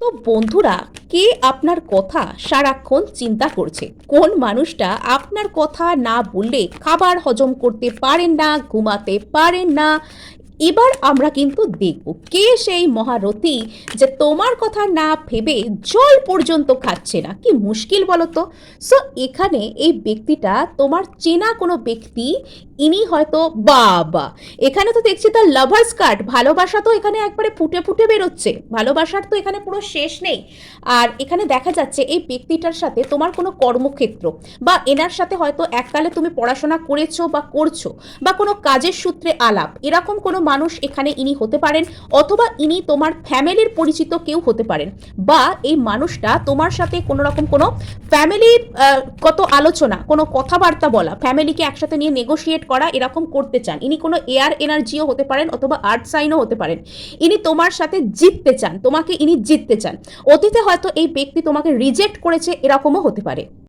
তো বন্ধুরা, কে আপনার কথা সারাক্ষণ চিন্তা করছে? কোন মানুষটা আপনার কথা না বললে খাবার হজম করতে পারেন না, ঘুমাতে পারেন না? এবার আমরা কিন্তু দেখব কে সেই মহারথী যে তোমার কথা না ভেবে জল পর্যন্ত খাচ্ছে না। কি মুশকিল বলো তো। সো এখানে এই ব্যক্তিটা তোমার চেনা কোনো ব্যক্তি। ইনি হয়তো বাবা, এখানে তো দেখছি তার লাভার্স কার্ড, ভালোবাসা তো এখানে একবারে ফুটে ফুটে বেরোচ্ছে, ভালোবাসার তো এখানে পুরো শেষ নেই। আর এখানে দেখা যাচ্ছে এই ব্যক্তিটার সাথে তোমার কোনো কর্মক্ষেত্র বা এনার সাথে হয়তো এককালে তুমি পড়াশোনা করেছো বা করছো, বা কোনো কাজের সূত্রে আলাপ, এরকম কোনো মানুষ এখানে ইনি হতে পারেন। অথবা ইনি তোমার ফ্যামিলির পরিচিত কেউ হতে পারেন, বা এই মানুষটা তোমার সাথে কোনো রকম কোনো ফ্যামিলির কত আলোচনা, কোনো কথাবার্তা বলা, ফ্যামিলিকে একসাথে নিয়ে নেগোশিয়েট করা, এরকম করতে চান। ইনি কোনো এয়ার এনার্জিও হতে পারেন অথবা আর্থ সাইনও হতে পারেন। ইনি তোমার সাথে জিততে চান, তোমাকে ইনি জিততে চান। অতীতে হয়তো এই ব্যক্তি তোমাকে রিজেক্ট করেছে, এরকমও হতে পারে।